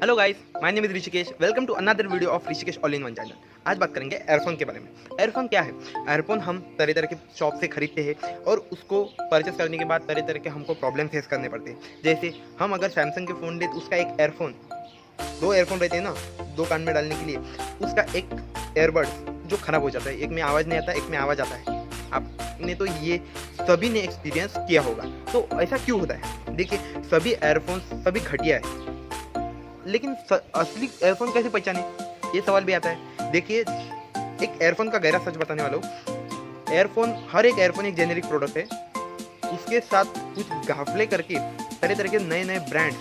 Hello guys, my name is Rishikesh. Welcome to another video of Rishikesh all in one channel. आज बात करेंगे earphone के बारे में। एयरफोन क्या है? एयरफोन हम तरह तरह के शॉप से खरीदते हैं और उसको परचेस करने के बाद तरह तरह के हमको प्रॉब्लम फेस करने पड़ते हैं। जैसे हम अगर सैमसंग के फ़ोन ले तो उसका एक एयरफोन, दो एयरफोन रहते हैं ना, दो कान में डालने के लिए, उसका एक एयरबड्स जो ख़राब हो जाता है, एक में आवाज़ नहीं आता, एक में आवाज़ आता है। आपने तो ये सभी ने एक्सपीरियंस किया होगा। तो ऐसा क्यों होता है? देखिए, सभी एयरफोन सभी घटिया है, लेकिन असली एयरफोन कैसे पहचाने, ये सवाल भी आता है। देखिए, एक एयरफोन का गहरा सच बताने वाला हूँ। हर एक एयरफोन एक जेनेरिक प्रोडक्ट है। उसके साथ कुछ घाफले करके तरह तरह के नए नए ब्रांड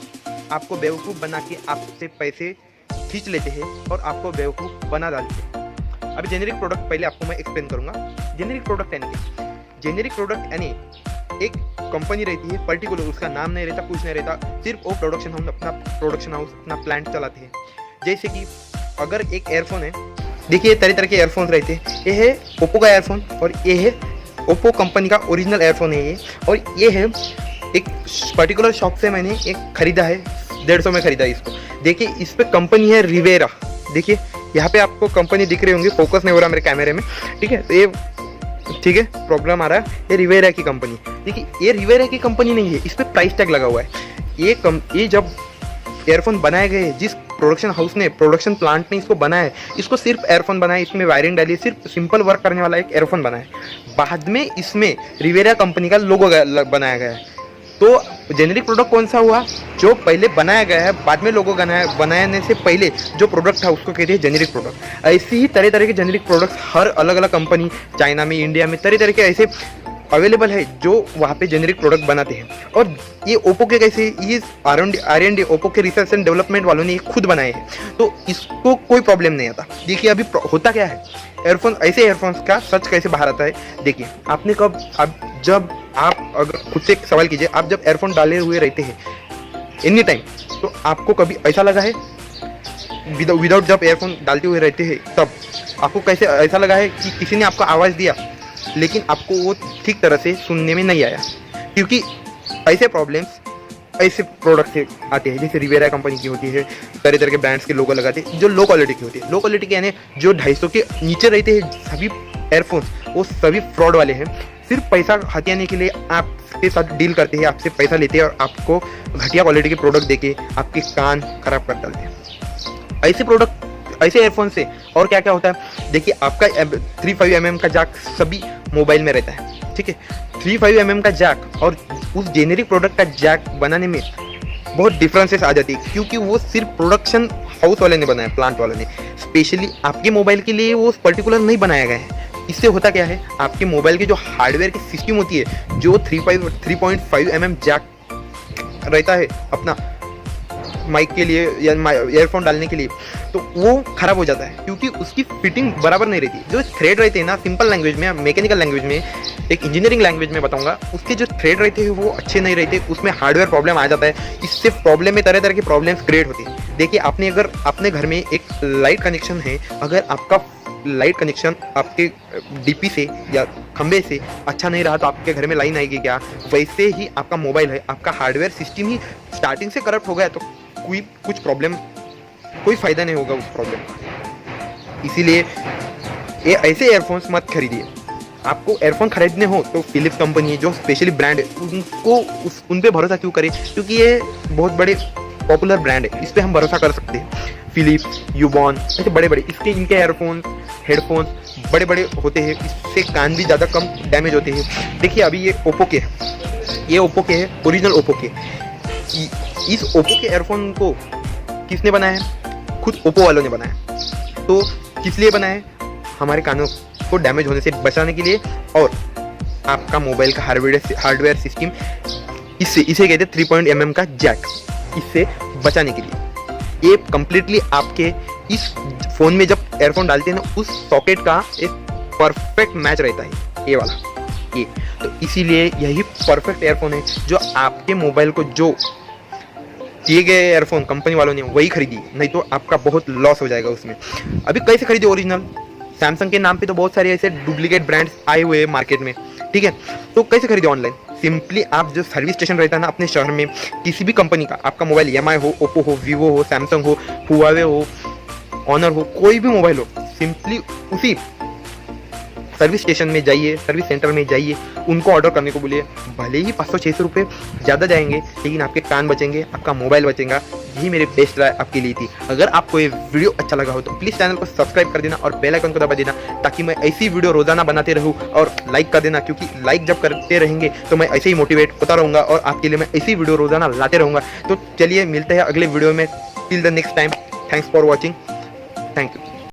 आपको बेवकूफ़ बना के आपसे पैसे खींच लेते हैं और आपको बेवकूफ़ बना डालते हैं। अभी जेनेरिक प्रोडक्ट पहले आपको मैं एक्सप्लेन करूँगा। जेनेरिक प्रोडक्ट यानी क्या? जेनेरिक प्रोडक्ट यानी एक कंपनी रहती है पर्टिकुलर, उसका नाम नहीं रहता, कुछ नहीं रहता, सिर्फ वो प्रोडक्शन हाउस अपना प्लांट चलाते हैं। जैसे कि अगर एक एयरफोन है, देखिए तरह तरह के एयरफोन्स रहते हैं। ये है ओप्पो का एयरफोन और ये है ओप्पो कंपनी का ओरिजिनल एयरफोन है ये। और ये है एक पर्टिकुलर शॉप से मैंने एक खरीदा है, 150 में खरीदा है इसको। देखिए, इस पर कंपनी है रिवेरा। देखिए यहाँ पे आपको कंपनी दिख रही होंगी, फोकस नहीं हो रहा मेरे कैमरे में, ठीक है? तो ये ठीक है, प्रॉब्लम आ रहा है। ये रिवेरा की कंपनी, देखिए ये रिवेरा की कंपनी नहीं है, इस पर प्राइस टैग लगा हुआ है। ये जब एयरफोन बनाए गए, जिस प्रोडक्शन हाउस ने, प्रोडक्शन प्लांट ने इसको बनाया है, इसको सिर्फ एयरफोन बनाया, इसमें वायरिंग डाली, सिर्फ सिंपल वर्क करने वाला एक एयरफोन बनाया। बाद में इसमें रिवेरा कंपनी का लोगो बनाया गया है। तो जेनेरिक प्रोडक्ट कौन सा हुआ? जो पहले बनाया गया है, बाद में लोगों बनाने से पहले जो प्रोडक्ट था उसको कहते हैं जेनेरिक प्रोडक्ट। ऐसे ही तरह तरह के जेनेरिक प्रोडक्ट्स हर अलग अलग कंपनी, चाइना में, इंडिया में, तरह तरह के ऐसे अवेलेबल है जो वहाँ पे जेनेरिक प्रोडक्ट बनाते हैं। और ये ओप्पो के कैसे, ये R&D ओप्पो के रिसर्च एंड डेवलपमेंट वालों ने खुद बनाए हैं, तो इसको कोई प्रॉब्लम नहीं आता। देखिए अभी होता क्या है, एयरफोन्स का सच कैसे बाहर आता है। देखिए, आपने जब आप अगर खुद से एक सवाल कीजिए, आप जब एयरफोन डाले हुए रहते हैं एनी टाइम, तो आपको कभी ऐसा लगा है विदाउट जब एयरफोन डालते हुए रहते हैं तब आपको कैसे ऐसा लगा है कि किसी ने आपको आवाज़ दिया लेकिन आपको वो ठीक तरह से सुनने में नहीं आया? क्योंकि ऐसे प्रॉब्लम्स ऐसे प्रोडक्ट से आते हैं, जैसे रिवेरा कंपनी की होती है, तरह तरह के ब्रांड्स के लोगो लगाते हैं जो लो क्वालिटी की होती है। लो क्वालिटी के यानी जो 250 के नीचे रहते हैं सभी एयरफोन्स, वो सभी फ्रॉड वाले हैं। सिर्फ पैसा हथियाने के लिए आपके साथ डील करते हैं, आपसे पैसा लेते हैं और आपको घटिया क्वालिटी के प्रोडक्ट देके आपके कान खराब कर डालते हैं। ऐसे एयरफोन से और क्या क्या होता है? देखिए, आपका 3.5 mm का जैक सभी मोबाइल में रहता है, ठीक है? 3.5 mm का जैक और उस जेनेरिक प्रोडक्ट का जैक बनाने में बहुत डिफरेंसेस आ जाती है, क्योंकि वो सिर्फ प्रोडक्शन हाउस वाले ने बनाया, प्लांट वाले ने। स्पेशली आपके मोबाइल के लिए वो पर्टिकुलर नहीं बनाया गया है। इससे होता क्या है, आपके मोबाइल की जो हार्डवेयर की सिस्टम होती है, जो 3.5 mm जैक रहता है अपना माइक के लिए या एयरफोन डालने के लिए, तो वो खराब हो जाता है क्योंकि उसकी फिटिंग बराबर नहीं रहती। जो थ्रेड रहते हैं ना, सिंपल लैंग्वेज में, मैकेनिकल लैंग्वेज में, एक इंजीनियरिंग लैंग्वेज में बताऊंगा, उसके जो थ्रेड रहते हैं वो अच्छे नहीं रहते, उसमें हार्डवेयर प्रॉब्लम आ जाता है। इससे प्रॉब्लम में तरह तरह की प्रॉब्लम्स क्रिएट होती है। देखिए, आपने अगर अपने घर में एक लाइट कनेक्शन है, अगर आपका लाइट कनेक्शन आपके डीपी से या खंबे से अच्छा नहीं रहा तो आपके घर में लाइन आएगी क्या? वैसे ही आपका मोबाइल है, आपका हार्डवेयर सिस्टम ही स्टार्टिंग से करप्ट हो गया तो कुछ प्रॉब्लम, कोई फ़ायदा नहीं होगा उस प्रॉब्लम का। इसीलिए ये ऐसे एयरफोन्स मत खरीदिए। आपको एयरफोन खरीदने हो तो फिलिप्स कंपनी जो स्पेशली ब्रांड है उन पे भरोसा क्यों करें? क्योंकि ये बहुत बड़े पॉपुलर ब्रांड है, इस पर हम भरोसा कर सकते हैं। फिलिप्स, यूबॉन, ऐसे बड़े बड़े इनके एयरफोन्स, हेडफोन्स बड़े बड़े होते हैं, इससे कान भी ज़्यादा कम डैमेज होते हैं। देखिए अभी ये ओप्पो के है, ओरिजिनल ओप्पो के। इस ओप्पो के एयरफोन को किसने बनाया है? खुद ओप्पो वालों ने बनाया। तो किस लिए बनाया है? हमारे कानों को डैमेज होने से बचाने के लिए और आपका मोबाइल का हार्डवेयर सिस्टम, इसे कहते हैं 3 mm का जैक, इससे बचाने के लिए। ये कंप्लीटली आपके इस फ़ोन में जब एयरफोन डालते हैं ना, उस सॉकेट का एक परफेक्ट मैच रहता है, ये वाला ये। तो इसीलिए यही परफेक्ट एयरफोन है जो आपके मोबाइल को, जो दिए गए एयरफोन कंपनी वालों ने वही खरीदी, नहीं तो आपका बहुत लॉस हो जाएगा उसमें। अभी कैसे खरीदे ओरिजिनल? सैमसंग के नाम पे तो बहुत सारे ऐसे डुप्लीकेट ब्रांड्स आए हुए हैं मार्केट में, ठीक है? तो कैसे खरीदे ऑनलाइन? सिंपली आप जो सर्विस स्टेशन रहता है ना अपने शहर में, किसी भी कंपनी का, आपका मोबाइल EMI हो, ओप्पो हो, वीवो हो, सैमसंग हो, हुआवे हो, ऑनर हो, कोई भी मोबाइल हो, सिंपली उसी सर्विस स्टेशन में जाइए, सर्विस सेंटर में जाइए, उनको ऑर्डर करने को बोलिए। भले ही 500-600 रुपये ज़्यादा जाएंगे, लेकिन आपके कान बचेंगे, आपका मोबाइल बचेगा। यही मेरी बेस्ट राय आपके लिए थी। अगर आपको ये वीडियो अच्छा लगा हो तो प्लीज़ चैनल को सब्सक्राइब कर देना और बेल आइकन को दबा देना, ताकि मैं ऐसी वीडियो रोजाना बनाते रहूँ। और लाइक कर देना, क्योंकि लाइक जब करते रहेंगे तो मैं ऐसे ही मोटिवेट होता रहूँगा और आपके लिए मैं ऐसी वीडियो रोजाना लाते रहूँगा। तो चलिए मिलते हैं अगले वीडियो में। Till the next time, thanks for watching, thank you.